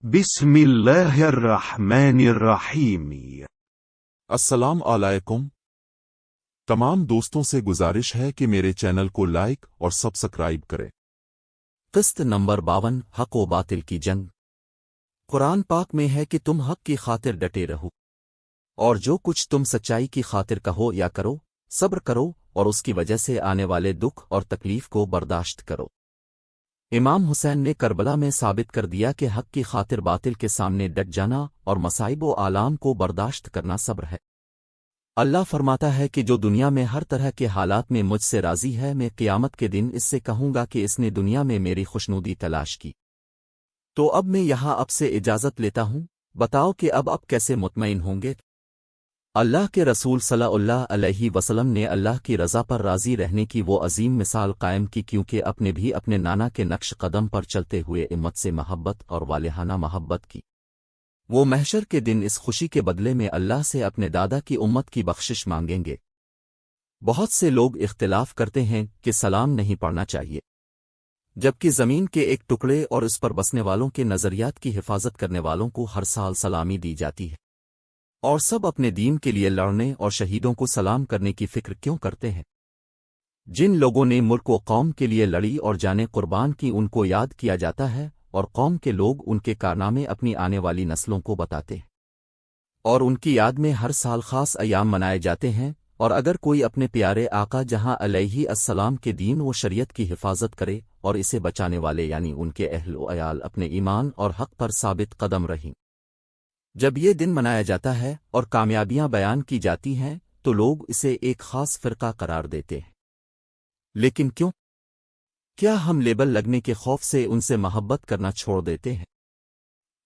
بسم الله الرحمن الرحیم۔ السلام علیکم۔ تمام دوستوں سے گزارش ہے کہ میرے چینل کو لائک اور سبسکرائب کریں۔ قسط نمبر 52 حق و باطل کی جنگ۔ قرآن پاک میں ہے کہ تم حق کی خاطر ڈٹے رہو، اور جو کچھ تم سچائی کی خاطر کہو یا کرو، صبر کرو اور اس کی وجہ سے آنے والے دکھ اور تکلیف کو برداشت کرو۔ امام حسین نے کربلا میں ثابت کر دیا کہ حق کی خاطر باطل کے سامنے ڈٹ جانا اور مصائب و آلام کو برداشت کرنا صبر ہے۔ اللہ فرماتا ہے کہ جو دنیا میں ہر طرح کے حالات میں مجھ سے راضی ہے، میں قیامت کے دن اس سے کہوں گا کہ اس نے دنیا میں میری خوشنودی تلاش کی، تو اب میں یہاں اب سے اجازت لیتا ہوں، بتاؤ کہ اب کیسے مطمئن ہوں گے۔ اللہ کے رسول صلی اللہ علیہ وسلم نے اللہ کی رضا پر راضی رہنے کی وہ عظیم مثال قائم کی، کیونکہ اپنے بھی اپنے نانا کے نقش قدم پر چلتے ہوئے امت سے محبت اور والہانہ محبت کی۔ وہ محشر کے دن اس خوشی کے بدلے میں اللہ سے اپنے دادا کی امت کی بخشش مانگیں گے۔ بہت سے لوگ اختلاف کرتے ہیں کہ سلام نہیں پڑھنا چاہیے، جبکہ زمین کے ایک ٹکڑے اور اس پر بسنے والوں کے نظریات کی حفاظت کرنے والوں کو ہر سال سلامی دی جاتی ہے، اور سب اپنے دین کے لیے لڑنے اور شہیدوں کو سلام کرنے کی فکر کیوں کرتے ہیں؟ جن لوگوں نے ملک و قوم کے لیے لڑی اور جانیں قربان کی، ان کو یاد کیا جاتا ہے، اور قوم کے لوگ ان کے کارنامے اپنی آنے والی نسلوں کو بتاتے ہیں، اور ان کی یاد میں ہر سال خاص ایام منائے جاتے ہیں۔ اور اگر کوئی اپنے پیارے آقا جہاں علیہ السلام کے دین و شریعت کی حفاظت کرے اور اسے بچانے والے یعنی ان کے اہل و عیال اپنے ایمان اور حق پر ثابت قدم رہیں، جب یہ دن منایا جاتا ہے اور کامیابیاں بیان کی جاتی ہیں تو لوگ اسے ایک خاص فرقہ قرار دیتے ہیں۔ لیکن کیوں؟ کیا ہم لیبل لگنے کے خوف سے ان سے محبت کرنا چھوڑ دیتے ہیں؟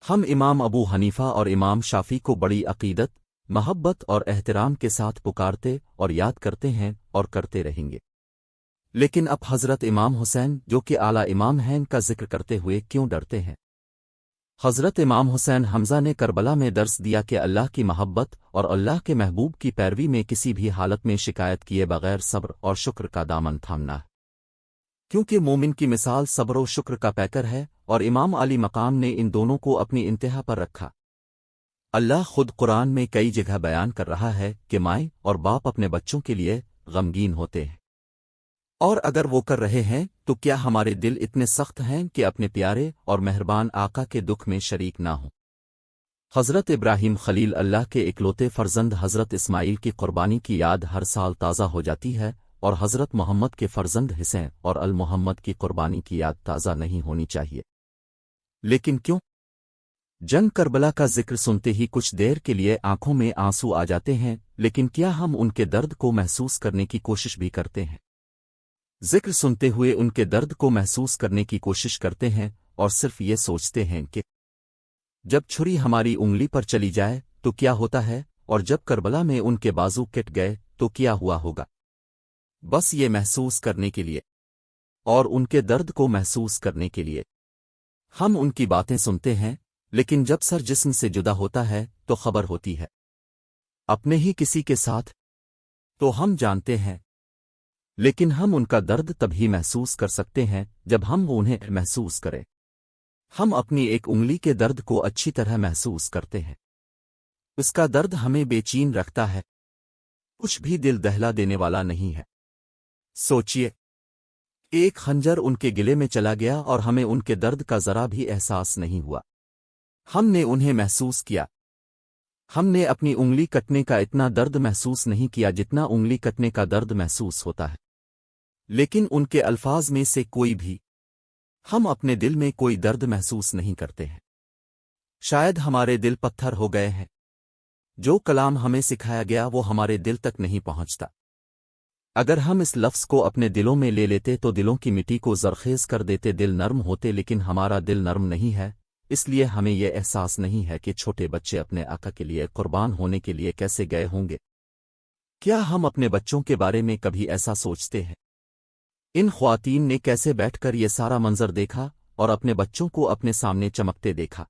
ہم امام ابو حنیفہ اور امام شافعی کو بڑی عقیدت، محبت اور احترام کے ساتھ پکارتے اور یاد کرتے ہیں اور کرتے رہیں گے، لیکن اب حضرت امام حسین جو کہ اعلیٰ امام ہیں کا ذکر کرتے ہوئے کیوں ڈرتے ہیں؟ حضرت امام حسین حمزہ نے کربلا میں درس دیا کہ اللہ کی محبت اور اللہ کے محبوب کی پیروی میں کسی بھی حالت میں شکایت کیے بغیر صبر اور شکر کا دامن تھامنا ہے، کیونکہ مومن کی مثال صبر و شکر کا پیکر ہے، اور امام علی مقام نے ان دونوں کو اپنی انتہا پر رکھا۔ اللہ خود قرآن میں کئی جگہ بیان کر رہا ہے کہ مائیں اور باپ اپنے بچوں کے لیے غمگین ہوتے ہیں، اور اگر وہ کر رہے ہیں تو کیا ہمارے دل اتنے سخت ہیں کہ اپنے پیارے اور مہربان آقا کے دکھ میں شریک نہ ہوں؟ حضرت ابراہیم خلیل اللہ کے اکلوتے فرزند حضرت اسماعیل کی قربانی کی یاد ہر سال تازہ ہو جاتی ہے، اور حضرت محمد کے فرزند حسین اور المحمد کی قربانی کی یاد تازہ نہیں ہونی چاہیے۔ لیکن کیوں؟ جنگ کربلا کا ذکر سنتے ہی کچھ دیر کے لیے آنکھوں میں آنسو آ جاتے ہیں، لیکن کیا ہم ان کے درد کو محسوس کرنے کی کوشش بھی کرتے ہیں؟ ذکر سنتے ہوئے ان کے درد کو محسوس کرنے کی کوشش کرتے ہیں، اور صرف یہ سوچتے ہیں کہ جب چھری ہماری انگلی پر چلی جائے تو کیا ہوتا ہے، اور جب کربلا میں ان کے بازو کٹ گئے تو کیا ہوا ہوگا؟ بس یہ محسوس کرنے کے لیے اور ان کے درد کو محسوس کرنے کے لیے ہم ان کی باتیں سنتے ہیں، لیکن جب سر جسم سے جدا ہوتا ہے تو خبر ہوتی ہے اپنے ہی کسی کے ساتھ، تو ہم جانتے ہیں، لیکن ہم ان کا درد تبھی محسوس کر سکتے ہیں جب ہم انہیں محسوس کریں۔ ہم اپنی ایک انگلی کے درد کو اچھی طرح محسوس کرتے ہیں، اس کا درد ہمیں بے چین رکھتا ہے، کچھ بھی دل دہلا دینے والا نہیں ہے۔ سوچئے، ایک خنجر ان کے گلے میں چلا گیا اور ہمیں ان کے درد کا ذرا بھی احساس نہیں ہوا، ہم نے انہیں محسوس کیا۔ ہم نے اپنی انگلی کٹنے کا اتنا درد محسوس نہیں کیا جتنا انگلی کٹنے کا درد محسوس ہوتا ہے، لیکن ان کے الفاظ میں سے کوئی بھی ہم اپنے دل میں کوئی درد محسوس نہیں کرتے ہیں۔ شاید ہمارے دل پتھر ہو گئے ہیں، جو کلام ہمیں سکھایا گیا وہ ہمارے دل تک نہیں پہنچتا۔ اگر ہم اس لفظ کو اپنے دلوں میں لے لیتے تو دلوں کی مٹی کو زرخیز کر دیتے، دل نرم ہوتے، لیکن ہمارا دل نرم نہیں ہے، اس لیے ہمیں یہ احساس نہیں ہے کہ چھوٹے بچے اپنے آقا کے لیے قربان ہونے کے لیے کیسے گئے ہوں گے۔ کیا ہم اپنے بچوں کے بارے میں کبھی ایسا سوچتے ہیں؟ ان خواتین نے کیسے بیٹھ کر یہ سارا منظر دیکھا اور اپنے بچوں کو اپنے سامنے چمکتے دیکھا؟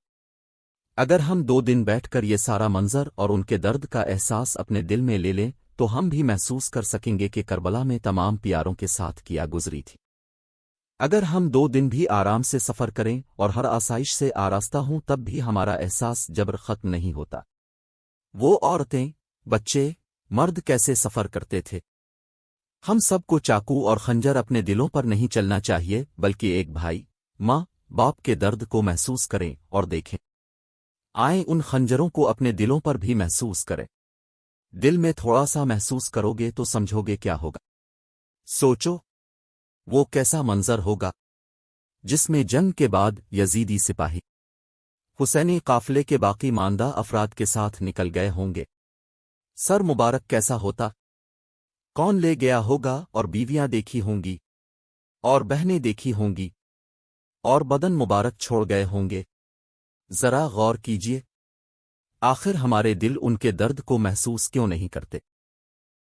اگر ہم 2 دن بیٹھ کر یہ سارا منظر اور ان کے درد کا احساس اپنے دل میں لے لیں تو ہم بھی محسوس کر سکیں گے کہ کربلا میں تمام پیاروں کے ساتھ کیا گزری تھی۔ اگر ہم 2 دن بھی آرام سے سفر کریں اور ہر آسائش سے آراستہ ہوں تب بھی ہمارا احساس جبر ختم نہیں ہوتا۔ وہ عورتیں، بچے، مرد کیسے سفر کرتے تھے؟ ہم سب کو چاقو اور خنجر اپنے دلوں پر نہیں چلنا چاہیے، بلکہ ایک بھائی، ماں، باپ کے درد کو محسوس کریں اور دیکھیں۔ آئیں ان خنجروں کو اپنے دلوں پر بھی محسوس کریں۔ دل میں تھوڑا سا محسوس کرو گے تو سمجھو گے کیا ہوگا۔ سوچو، وہ کیسا منظر ہوگا جس میں جنگ کے بعد یزیدی سپاہی حسینی قافلے کے باقی ماندہ افراد کے ساتھ نکل گئے ہوں گے۔ سر مبارک کیسا ہوتا؟ کون لے گیا ہوگا؟ اور بیویاں دیکھی ہوں گی، اور بہنیں دیکھی ہوں گی، اور بدن مبارک چھوڑ گئے ہوں گے۔ ذرا غور کیجئے، آخر ہمارے دل ان کے درد کو محسوس کیوں نہیں کرتے؟